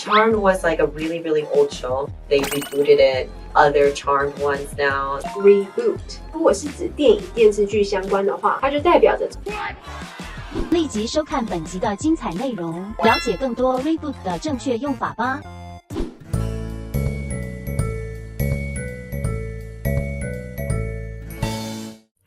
Charmed was like a really, really old show. They rebooted it. Other Charmed ones now. Reboot 如果是指电影、电视剧相关的话，它就代表着立即收看本集的精彩内容，了解更多 reboot 的正确用法吧。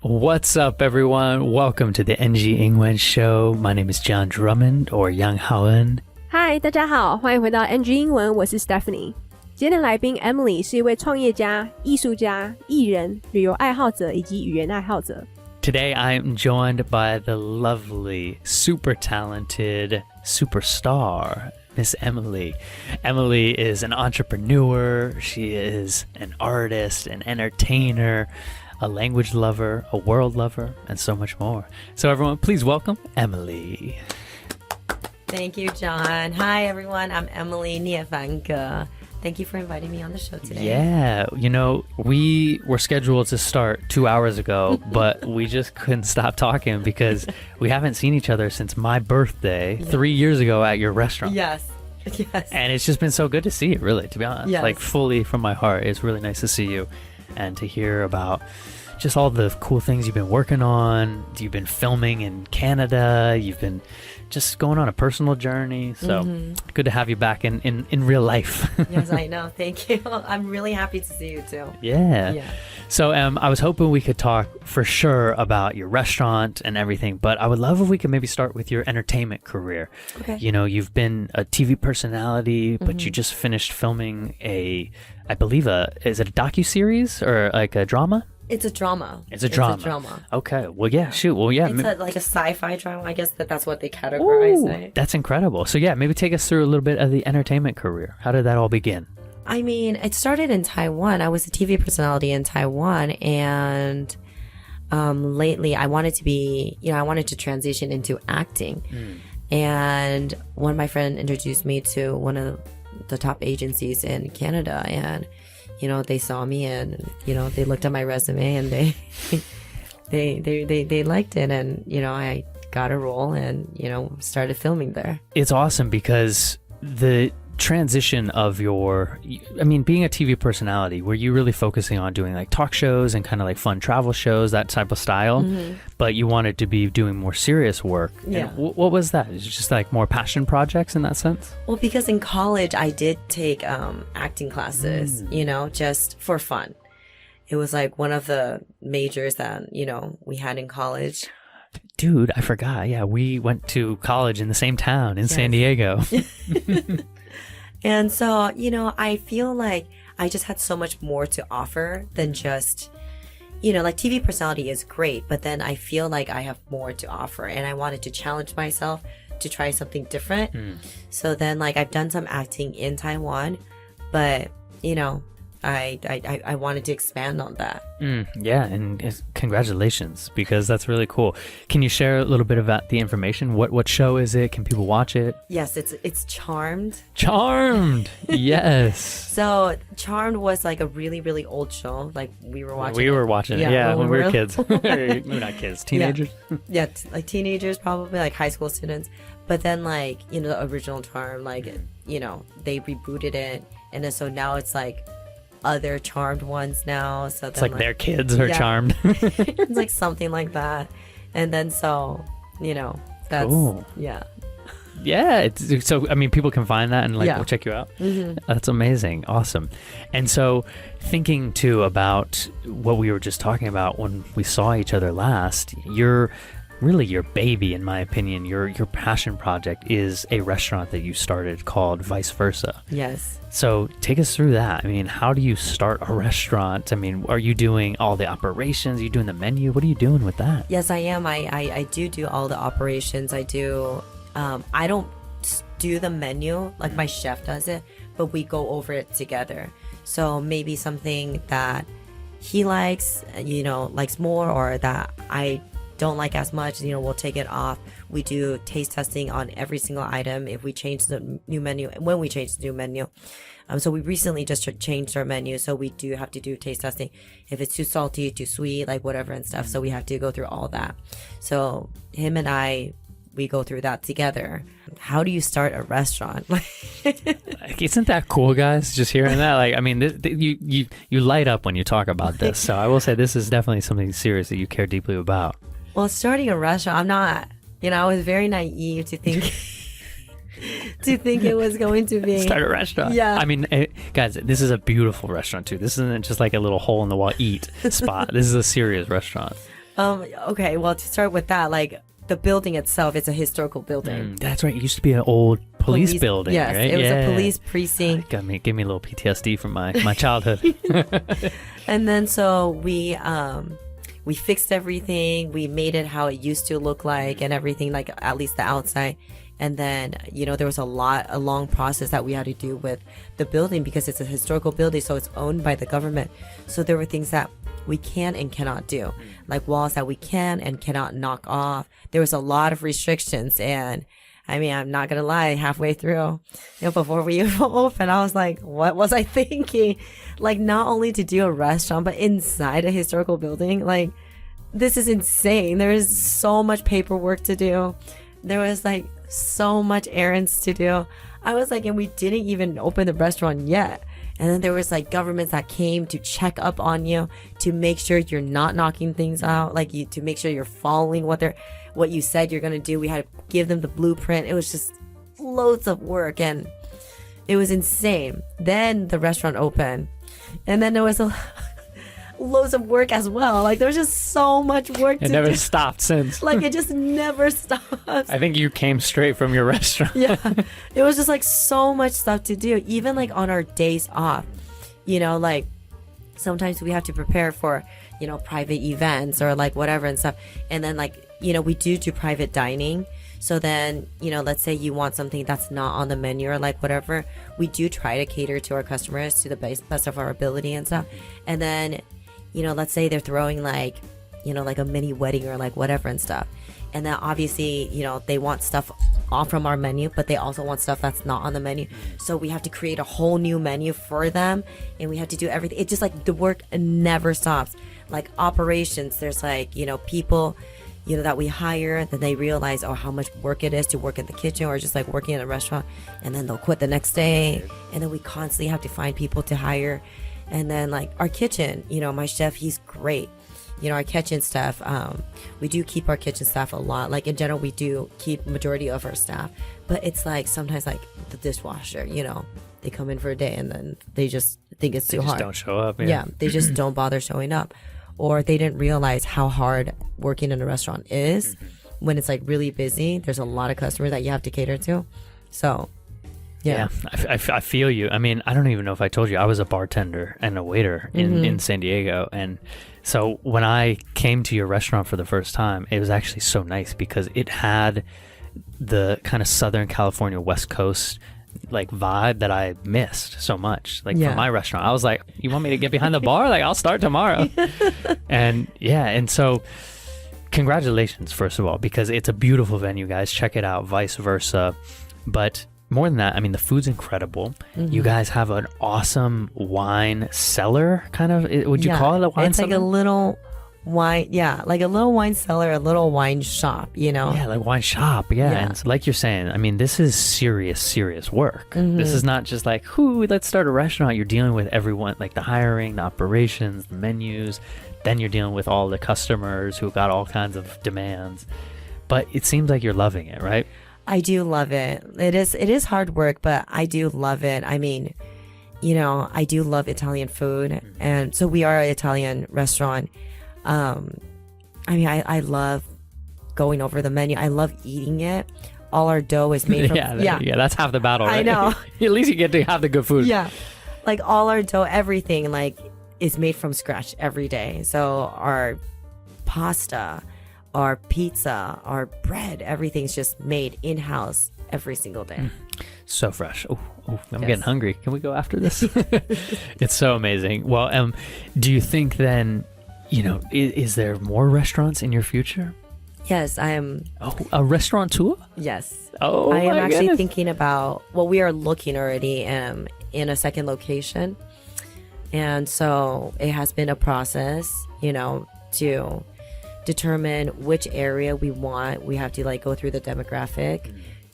What's up, everyone? Welcome to the NG 英文 show. My name is John Drummond, or Yang Haoen. 嗨，大家好，欢迎回到 NG 英文，我是 Stephanie。今天的来宾 Emily 是一位创业家、艺术家、艺人、旅游爱好者以及语言爱好者。Today, I am joined by the lovely, super talented superstar, Miss Emily. Emily is an entrepreneur. She is an artist, an entertainer, a language lover, a world lover, and so much more. So everyone, please welcome Emily. Thank you, John. Hi, everyone. I'm Emily 聂凡哥. Thank you for inviting me on the show today. Yeah, you know, we were scheduled to start 2 hours ago, but we just couldn't stop talking because we haven't seen each other since my birthday 3 years ago at your restaurant. Yes. And it's just been so good to see you, really, to be honest. Yes. Like, fully from my heart. It's really nice to see you and to hear about just all the cool things you've been working on. You've been filming in Canada. You've been just going on a personal journey. So good to have you back in real life. Yes, I know. Thank you. I'm really happy to see you too. Yeah. So I was hoping we could talk for sure about your restaurant and everything, but I would love if we could maybe start with your entertainment career. Okay. You know, you've been a TV personality, but you just finished filming I believe is it a docuseries or like a drama? It's a drama. It's a drama. Okay. Well, yeah, shoot. Well, yeah. It's like a sci-fi drama. I guess that's what they categorize it. That's incredible. So yeah, maybe take us through a little bit of the entertainment career. How did that all begin? I mean, it started in Taiwan. I was a TV personality in Taiwan, and lately I wanted to transition into acting. And one my friend introduced me to one of the top agencies in Canada, and they saw me and they looked at my resume and they liked it, and I got a role and started filming there. It's awesome because the transition of being a TV personality, were you really focusing on doing like talk shows and kind of like fun travel shows, that type of style, but you wanted to be doing more serious work? Yeah. What was that? Is it just like more passion projects in that sense? Well, because in college I did take acting classes, just for fun. It was like one of the majors that we had in college. Dude, I forgot. Yeah, we went to college in the same town in San Diego. And so, I feel like I just had so much more to offer than just, like TV personality is great, but then I feel like I have more to offer and I wanted to challenge myself to try something different. So then like I've done some acting in Taiwan, but, I wanted to expand on that. Yeah, and congratulations, because that's really cool. Can you share a little bit about the information? What show is it? Can people watch it? Yes, it's Charmed. Charmed! Yes. So Charmed was like a really, really old show. Like we were watching it, yeah, when we were kids. Maybe not kids, teenagers. Yeah, like teenagers, probably like high school students. But then like, the original Charmed, like, they rebooted it. And then so now it's like other Charmed ones now. So it's like their kids are charmed. It's like something like that. And then so, that's cool. Yeah. So people can find that and we'll check you out. That's amazing. Awesome. And so thinking too about what we were just talking about when we saw each other last, your baby, in my opinion, your passion project is a restaurant that you started called Vice Versa. Yes. So take us through that. How do you start a restaurant? Are you doing all the operations? Are you doing the menu? What are you doing with that? Yes, I am. I do all the operations. I do. I don't do the menu like my chef does it, but we go over it together. So maybe something that he likes, likes more, or that I don't like as much, we'll take it off. We do taste testing on every single item if we change the new menu, when we change the new menu. So we recently just changed our menu, so we do have to do taste testing. If it's too salty, too sweet, like whatever and stuff. So we have to go through all that. So him and I we go through that together. How do you start a restaurant? Like, isn't that cool, guys? Just hearing that, like, I mean, you light up when you talk about this. So I will say this is definitely something serious that you care deeply about. Well, starting a restaurant, I'm not, I was very naive to think it was going to be Start a restaurant. Yeah. I mean, guys, this is a beautiful restaurant too. This isn't just like a little hole in the wall eat spot. This is a serious restaurant. Okay, well, to start with that, like the building itself, it's a historical building. That's right. It used to be an old police building, yes, right? It was a police precinct. Gave me a little PTSD from my childhood. And then so we fixed everything. We made it how it used to look like and everything, like at least the outside. And then, there was a long process that we had to do with the building because it's a historical building, so it's owned by the government. So there were things that we can and cannot do, like walls that we can and cannot knock off. There was a lot of restrictions, and I mean, I'm not gonna lie, halfway through, before we even opened, I was like, what was I thinking? Like, not only to do a restaurant, but inside a historical building, like, this is insane. There is so much paperwork to do. There was like so much errands to do. I was like, and we didn't even open the restaurant yet. And then there was like governments that came to check up on you to make sure you're not knocking things out, like to make sure you're following what you said you're gonna do. We had to give them the blueprint. It was just loads of work and it was insane. Then the restaurant opened, and then there was loads of work as well. Like there was just so much work. It never stopped since. Like it just never stops. I think you came straight from your restaurant. Yeah, it was just like so much stuff to do. Even like on our days off, like sometimes we have to prepare for private events or like whatever and stuff. And then like we do private dining. So then, let's say you want something that's not on the menu or like whatever, we do try to cater to our customers to the best of our ability and stuff. And then let's say they're throwing like a mini wedding or like whatever and stuff. And then obviously, they want stuff off from our menu, but they also want stuff that's not on the menu. So we have to create a whole new menu for them, and we have to do everything. It's just like the work never stops. Like operations, there's like, people, that we hire, then they realize, how much work it is to work in the kitchen or just like working in a restaurant. And then they'll quit the next day. And then we constantly have to find people to hire. And then like our kitchen, my chef, he's great. Our kitchen staff, we do keep our kitchen staff a lot. Like in general, we do keep majority of our staff, but it's like sometimes like the dishwasher, they come in for a day and then they just think it's too hard. They just don't show up. Yeah, they just don't bother showing up, or they didn't realize how hard working in a restaurant is when it's like really busy. There's a lot of customers that you have to cater to. So yeah. I feel you. I mean, I don't even know if I told you, I was a bartender and a waiter in San Diego. And so when I came to your restaurant for the first time, it was actually so nice because it had the kind of Southern California West Coast like vibe that I missed so much. Like from my restaurant, I was like, you want me to get behind the bar? Like I'll start tomorrow. And so congratulations, first of all, because it's a beautiful venue, guys. Check it out, vice versa. But more than that, I mean, the food's incredible. You guys have an awesome wine cellar, kind of. Would you call it a wine cellar? It's like a little wine, like a little wine cellar, a little wine shop, Yeah, like wine shop, And so, like you're saying, I mean, this is serious work. This is not just like, let's start a restaurant. You're dealing with everyone, like the hiring, the operations, the menus. Then you're dealing with all the customers who got all kinds of demands. But it seems like you're loving it, right? I do love it. It is hard work, but I do love it. I mean, I do love Italian food. And so we are an Italian restaurant. I mean, I love going over the menu. I love eating it. All our dough is made from... Yeah, that's half the battle, right? I know. At least you get to have the good food. Yeah. Like all our dough, everything like is made from scratch every day. So our pasta, our pizza, our bread, everything's just made in-house every single day. So fresh. Oh, I'm getting hungry. Can we go after this? It's so amazing. Well, do you think then, is there more restaurants in your future? Yes, I am. Oh, a restaurateur? Yes. Oh, I am actually goodness. thinking about, we are looking already in a second location. And so it has been a process, to determine which area we want. We have to like go through the demographic,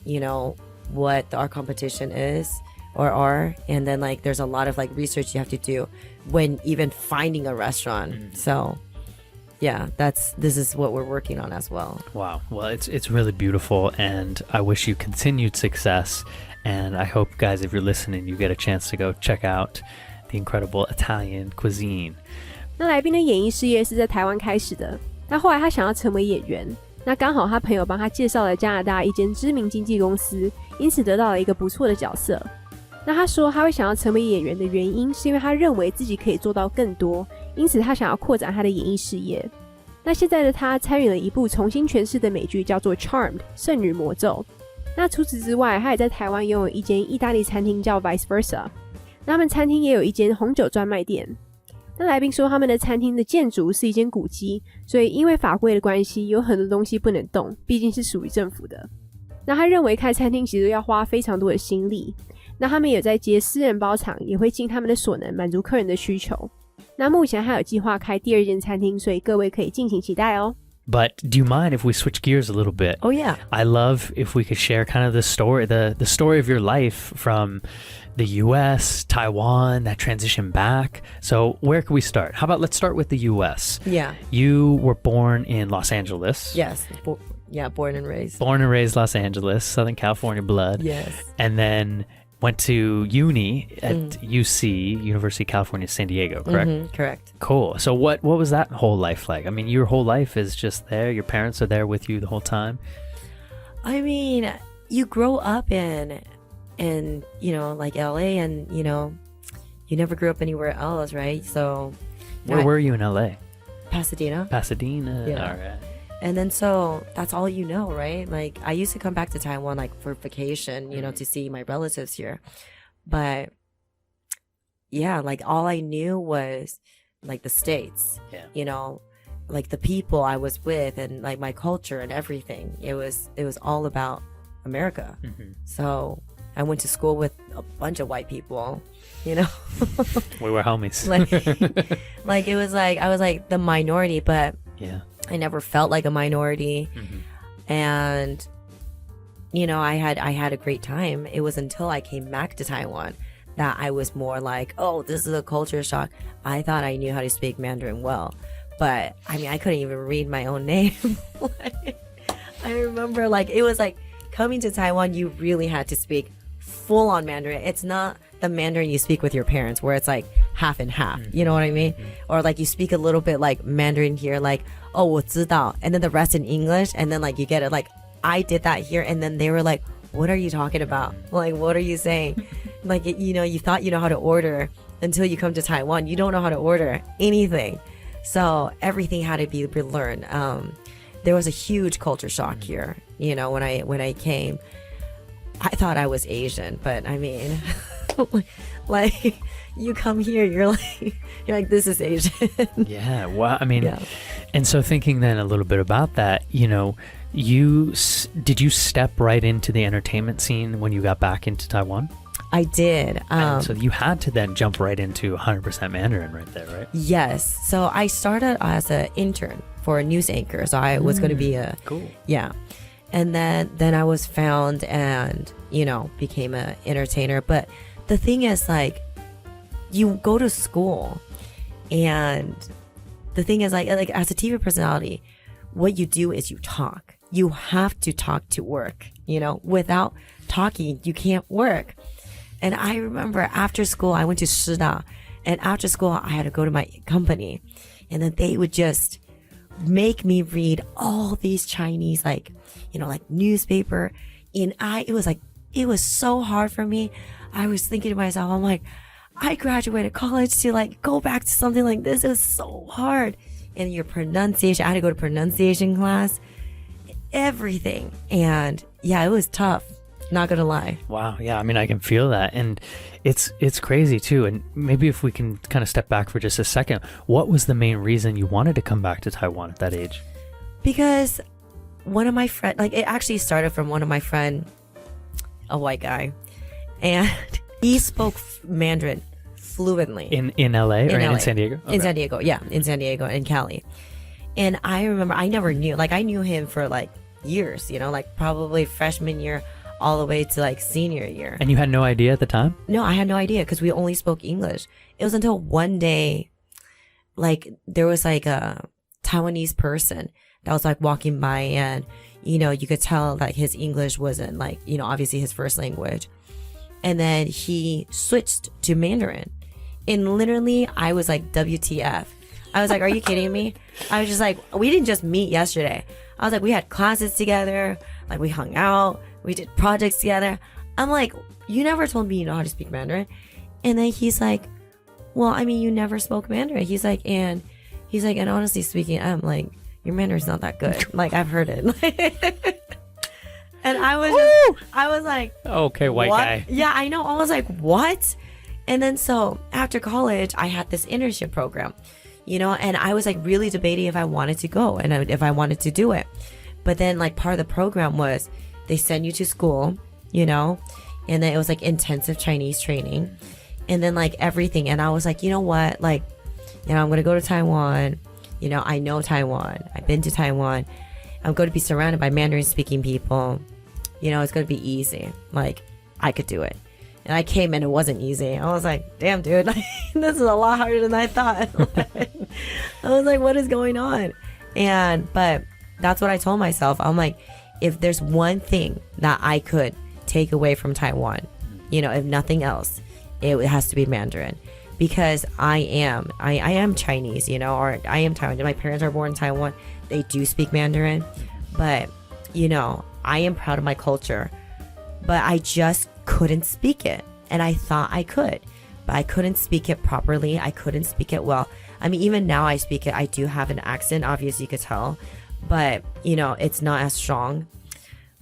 you know, what our competition is or are, and then like there's a lot of like research you have to do when even finding a restaurant. So yeah, this is what we're working on as well. Wow. Well, it's really beautiful, and I wish you continued success. And I hope, guys, if you're listening, you get a chance to go check out the incredible Italian cuisine. 那来宾的演艺事业是在台湾开始的，那后来他想要成为演员，那刚好他朋友帮他介绍了加拿大一间知名经纪公司，因此得到了一个不错的角色。那他说他会想要成为演员的原因是因为他认为自己可以做到更多，因此他想要扩展他的演艺事业。那现在的他参与了一部重新诠释的美剧，叫做 Charmed 圣女魔咒。那除此之外，他也在台湾拥有一间意大利餐厅叫 Vice Versa， 那他们餐厅也有一间红酒专卖店。那来宾说他们的餐厅的建筑是一间古迹，所以因为法规的关系，有很多东西不能动，毕竟是属于政府的。那他认为开餐厅其实要花非常多的心力，那他们也在接私人包场，也会尽他们的所能满足客人的需求。那目前还有计划开第二间餐厅，所以各位可以敬请期待哦。But do you mind if we switch gears a little bit? Oh yeah. I love if we could share kind of the story of your life from the US, Taiwan, that transition back. So where can we start? How about let's start with the US. Yeah. You were born in Los Angeles. Yes. Born and raised. Born and raised Los Angeles, Southern California blood. Yes. And then went to uni at UC, University of California, San Diego, correct? Correct. Cool. So what was that whole life like? I mean, your whole life is just there. Your parents are there with you the whole time. I mean, you grow up in you know, like LA, and you know, you never grew up anywhere else, right? So Where were you in LA? Pasadena. Yeah. All right. And then so that's all you know, right? Like I used to come back to Taiwan like for vacation, you know, to see my relatives here. But yeah, like all I knew was like the States, you know, like the people I was with and like my culture and everything. It was all about America. So I went to school with a bunch of white people, you know. We were homies. like it was like I was like the minority, but yeah, I never felt like a minority. And you know, I had a great time. It was until I came back to Taiwan that I was more like, oh, this is a culture shock. I thought I knew how to speak Mandarin well, but I mean, I couldn't even read my own name. I remember like it was like coming to Taiwan, you really had to speak full on Mandarin. It's not the Mandarin you speak with your parents where it's like half and half, you know what I mean? Or like you speak a little bit like Mandarin here, like, oh, 我知道, and then the rest in English, and then like you get it. Like I did that here, and then they were like, what are you talking about? Like, what are you saying? Like, you know, you thought you know how to order until you come to Taiwan. You don't know how to order anything. So everything had to be relearned. There was a huge culture shock here. You know, when I came, I thought I was Asian, but I mean, like you come here, you're like, this is Asian. Yeah. Well, I mean, and so thinking then a little bit about that, you know, did you step right into the entertainment scene when you got back into Taiwan? I did. And so you had to then jump right into 100% Mandarin right there, right? Yes. So I started as an intern for a news anchor. So I was going to be cool. Yeah. And then I was found and, you know, became an entertainer. But the thing is, like, you go to school, and the thing is, like as a TV personality, what you do is you talk. You have to talk to work, you know. Without talking, you can't work. And I remember after school, I went to Shida, and after school, I had to go to my company, and then they would just make me read all these Chinese, like, you know, like newspaper. And it was so hard for me. I was thinking to myself, I'm like, I graduated college to like go back to something like this. It was so hard. And your pronunciation, I had to go to pronunciation class, everything. And yeah, it was tough. Not gonna lie. Wow. Yeah. I mean, I can feel that. And it's crazy too. And maybe if we can kind of step back for just a second, what was the main reason you wanted to come back to Taiwan at that age? Because one of my friends, like it actually started from one of my friend, a white guy, and he spoke Mandarin fluently. In LA or in LA. San Diego? Okay. In San Diego, yeah. In San Diego and Cali. And I remember I never knew, like I knew him for like years, you know, like probably freshman year all the way to like senior year. And you had no idea at the time? No, I had no idea because we only spoke English. It was until one day, like there was like a Taiwanese person that was like walking by, and you know, you could tell like his English wasn't like, you know, obviously his first language. And then he switched to Mandarin. And literally I was like, WTF. I was like, are you kidding me? I was just like, we didn't just meet yesterday. I was like, we had classes together, like we hung out, we did projects together. I'm like, you never told me you know how to speak Mandarin. And then he's like, well, I mean, you never spoke Mandarin. He's like, and honestly speaking, I'm like, your Mandarin's not that good. Like, I've heard it. And I was like, okay, white what? guy. Yeah, I know. I was like, what? And then so after college, I had this internship program, you know, and I was like really debating if I wanted to go and if I wanted to do it. But then like part of the program was they send you to school, you know, and then it was like intensive Chinese training and then like everything. And I was like, you know what? Like, you know, I'm going to go to Taiwan. You know, I know Taiwan. I've been to Taiwan. I'm going to be surrounded by Mandarin speaking people. You know, it's going to be easy. Like, I could do it. And I came and it wasn't easy. I was like, damn, dude, like, this is a lot harder than I thought. I was like, what is going on? But that's what I told myself. I'm like, if there's one thing that I could take away from Taiwan, you know, if nothing else, it has to be Mandarin. Because I am Chinese, you know, or I am Taiwan. My parents are born in Taiwan. They do speak Mandarin. But, you know, I am proud of my culture. But I just couldn't speak it. And I thought I could. But I couldn't speak it properly. I couldn't speak it well. I mean, even now I speak it. I do have an accent, obviously you could tell. But, you know, it's not as strong.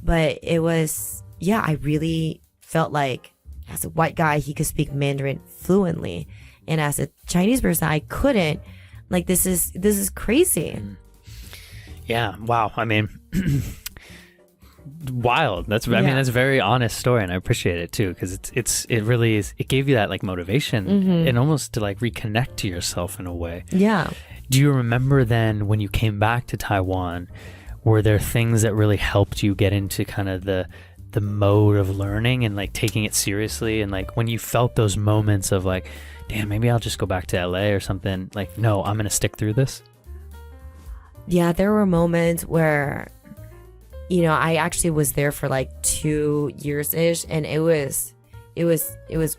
But it was, yeah, I really felt like as a white guy, he could speak Mandarin fluently. And as a Chinese person, I couldn't. Like, this is crazy. Yeah. Wow. I mean, wild. I mean, that's a very honest story, and I appreciate it too, because it really is. It gave you that like motivation and almost to like reconnect to yourself in a way. Yeah. Do you remember then when you came back to Taiwan, were there things that really helped you get into kind of the mode of learning and like taking it seriously, and like when you felt those moments of like, damn, maybe I'll just go back to LA or something, like, no, I'm gonna stick through this? Yeah, there were moments where, you know, I actually was there for like 2 years ish, and it was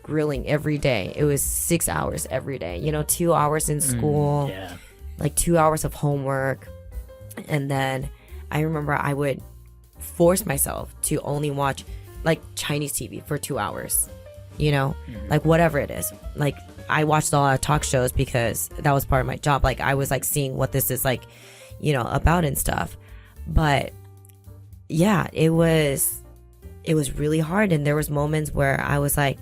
grilling every day. It was 6 hours every day, you know, 2 hours in school, like 2 hours of homework. And then I remember I would force myself to only watch like Chinese TV for 2 hours, you know, like whatever it is. Like I watched a lot of talk shows because that was part of my job. Like I was like seeing what this is like, you know, about and stuff. But yeah, it was really hard. And there was moments where I was like,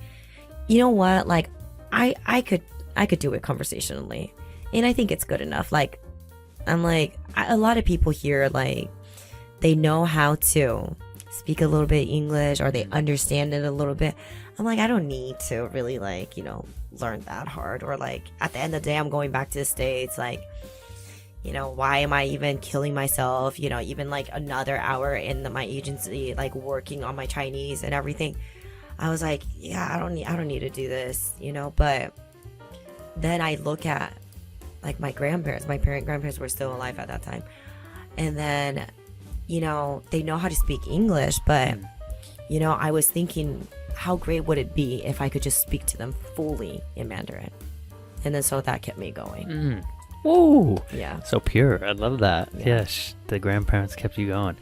you know what, like I could do it conversationally, and I think it's good enough. Like I'm like, a lot of people here, like they know how to speak a little bit English, or they understand it a little bit. I'm like, I don't need to really like, you know, learn that hard. Or like at the end of the day, I'm going back to the States. Like, you know, why am I even killing myself? You know, even like another hour in my agency, like working on my Chinese and everything. I was like, yeah, I don't need to do this, you know. But then I look at like my grandparents. My grandparents were still alive at that time, and then, you know, they know how to speak English, but you know, I was thinking, how great would it be if I could just speak to them fully in Mandarin? And then so that kept me going. Whoa. Yeah. So pure. I love that. Yeah. The grandparents kept you going.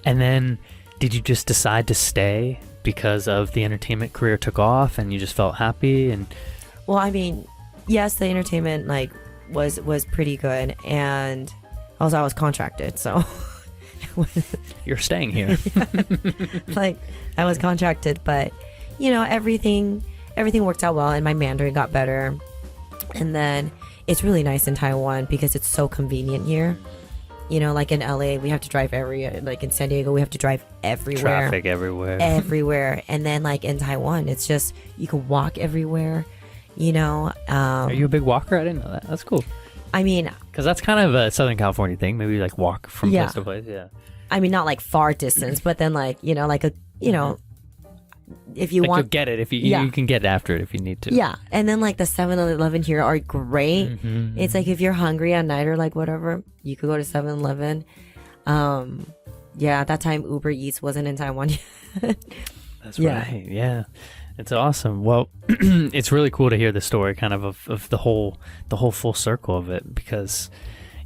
And then did you just decide to stay because of the entertainment career took off and you just felt happy? And well, I mean, yes, the entertainment like was pretty good, and also I was contracted, so you're staying here. Like I was contracted, but you know, everything worked out well, and my Mandarin got better. And then it's really nice in Taiwan because it's so convenient here. You know, like in LA, we have to drive like in San Diego, we have to drive everywhere. Traffic everywhere. Everywhere. And then like in Taiwan, it's just, you can walk everywhere, you know. Are you a big walker? I didn't know that. That's cool. I mean, because that's kind of a Southern California thing. Maybe like walk from place to place. Yeah. I mean, not like far distance, but then like, like a, if you like want, you'll get it if you can get after it if you need to. Yeah. And then like the 7-Eleven here are great. It's like if you're hungry at night or like whatever, you could go to 7-Eleven. Yeah, at that time Uber Eats wasn't in Taiwan yet. That's right. Yeah. It's awesome. Well, it's really cool to hear the story kind of the whole full circle of it, because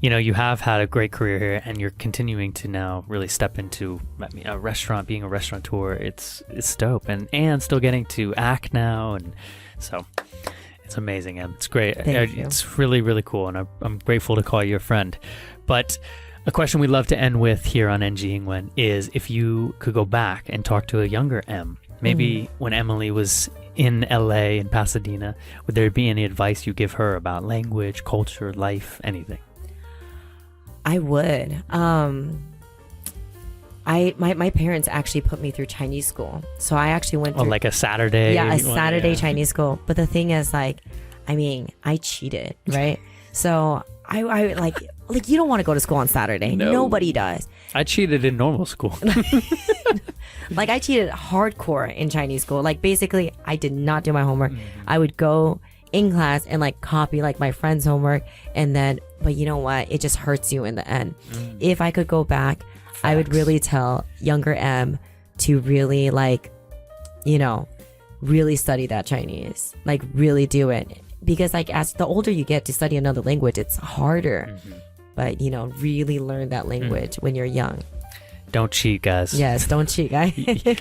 you have had a great career here and you're continuing to now really step into a restaurant, being a restaurateur. It's dope, and still getting to act now, and so it's amazing, and it's great. Thank you. It's really, really cool, and I'm grateful to call you a friend. But a question we love to end with here on NG英文 is if you could go back and talk to a younger Em, maybe when Emily was in LA and Pasadena, would there be any advice you give her about language, culture, life, anything? I would. My parents actually put me through Chinese school, so I actually went through like a Saturday. Yeah, a Saturday Chinese school. But the thing is, like, I mean, I cheated, right? So I like you don't want to go to school on Saturday. No. Nobody does. I cheated in normal school. Like I cheated hardcore in Chinese school. Like basically, I did not do my homework. I would go in class and like copy like my friend's homework, and then, but you know what? It just hurts you in the end. If I could go back, Facts. I would really tell younger Em to really like, really study that Chinese. Like really do it. Because like as the older you get to study another language, it's harder. But really learn that language when you're young. Don't cheat, guys. Yes, don't cheat, guys.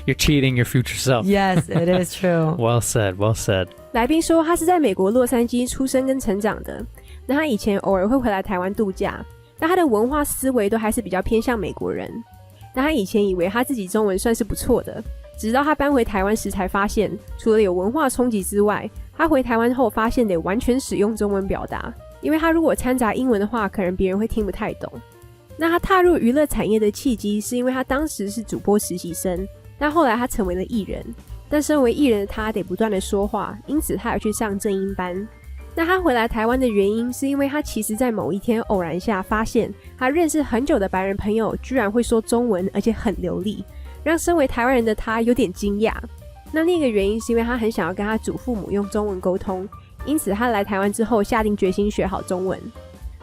You're cheating your future self. Yes, it is true. Well said, well said. 来宾说他是在美国洛杉矶出生跟成长的，那他以前偶尔会回来台湾度假，但他的文化思维都还是比较偏向美国人。那他以前以为他自己中文算是不错的，直到他搬回台湾时才发现，除了有文化冲击之外，他回台湾后发现得完全使用中文表达，因为他如果掺杂英文的话，可能别人会听不太懂。那他踏入娱乐产业的契机是因为他当时是主播实习生，但后来他成为了艺人，但身为艺人的他得不断的说话，因此他有去上正音班。那他回来台湾的原因是因为他其实在某一天偶然下发现他认识很久的白人朋友居然会说中文，而且很流利，让身为台湾人的他有点惊讶。那另一个原因是因为他很想要跟他祖父母用中文沟通，因此他来台湾之后下定决心学好中文。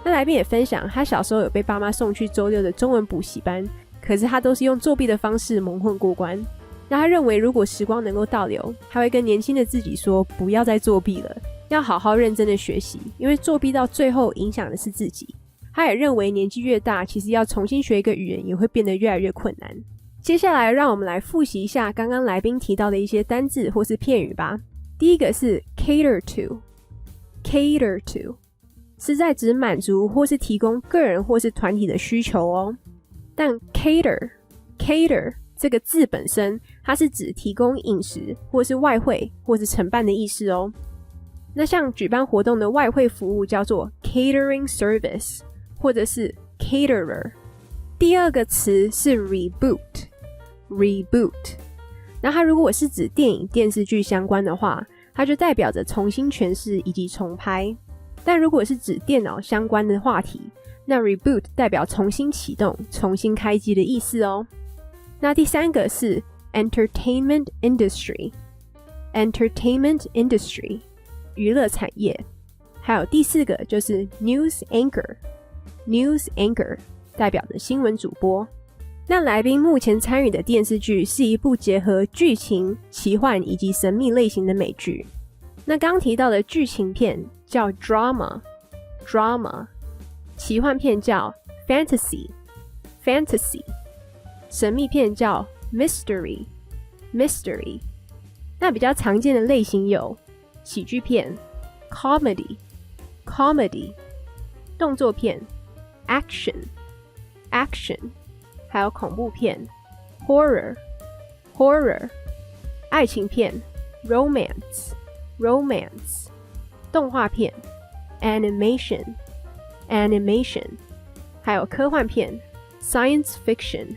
那来宾也分享他小时候有被爸妈送去周六的中文补习班，可是他都是用作弊的方式蒙混过关。那他认为如果时光能够倒流，他会跟年轻的自己说不要再作弊了，要好好认真的学习，因为作弊到最后影响的是自己。他也认为年纪越大，其实要重新学一个语言也会变得越来越困难。接下来让我们来复习一下刚刚来宾提到的一些单字或是片语吧。第一个是 cater to， cater to 是在指满足或是提供个人或是团体的需求哦。但 cater 这个字本身，它是指提供饮食或是外汇或是承办的意思哦。那像举办活动的外汇服务叫做 catering service 或者是 caterer。第二个词是 reboot， 那它如果是指电影电视剧相关的话，它就代表着重新诠释以及重拍。但如果是指电脑相关的话题，那 reboot 代表重新启动、重新开机的意思哦。那第三个是 entertainment industry， 娱乐产业。还有第四个就是 news anchor 代表着新闻主播。那来宾目前参与的电视剧是一部结合剧情、奇幻以及神秘类型的美剧。那刚提到的剧情片叫 drama， 奇幻片叫 fantasy， 神秘片叫 mystery。那比较常见的类型有喜剧片 comedy， 动作片 action， 还有恐怖片 horror， 爱情片 romance， 动画片 animation， 还有科幻片 science fiction，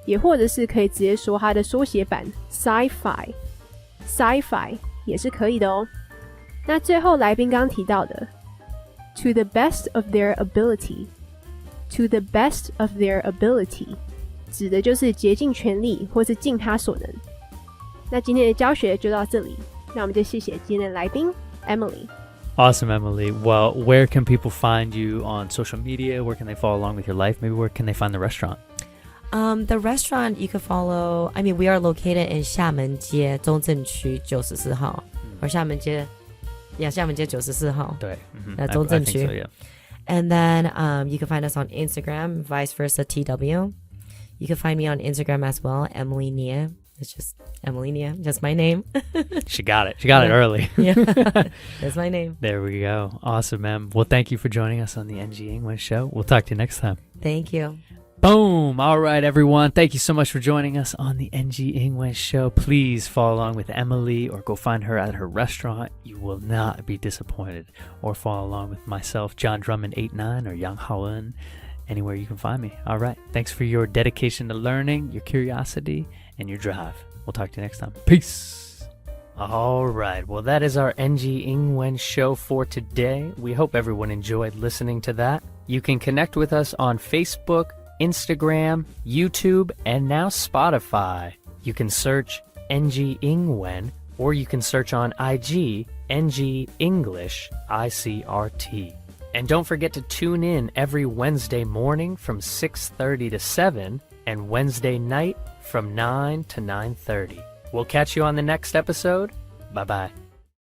也或者是可以直接说它的缩写版 sci-fi 也是可以的哦。那最后来宾刚刚提到的 to the best of their ability to the best of their ability 指的就是竭尽全力或是尽他所能。那今天的教学就到这里，那我们就谢谢今天的来宾 Emily。 Awesome, Emily. Well, where can people find you on social media? Where can they follow along with your life? Maybe where can they find the restaurant? The restaurant you could follow, I mean, we are located in 厦门街中正区94号 or 厦门街 94号对中正区 I think so, yeah. And then you can find us on Instagram, vice versa TW. You can find me on Instagram as well, Emily Nie. It's just Emily Nie, just my name. She got it. She got it early. Yeah, that's my name. There we go. Awesome, Em. Well, thank you for joining us on the NG English show. We'll talk to you next time. Thank you. Boom. All right, everyone. Thank you so much for joining us on the NG English show. Please follow along with Emily or go find her at her restaurant. You will not be disappointed. Or follow along with myself, John Drummond 89 or Yang Haoen, anywhere you can find me. All right. Thanks for your dedication to learning, your curiosity, and your drive. We'll talk to you next time. Peace. All right. Well, that is our NG Ingwen show for today. We hope everyone enjoyed listening to that. You can connect with us on Facebook, Instagram, YouTube, and now Spotify. You can search NG Ingwen, or you can search on IG NG English ICRT. And don't forget to tune in every Wednesday morning from 6:30 to 7 and Wednesday night from 9 to 9:30. We'll catch you on the next episode. Bye-bye.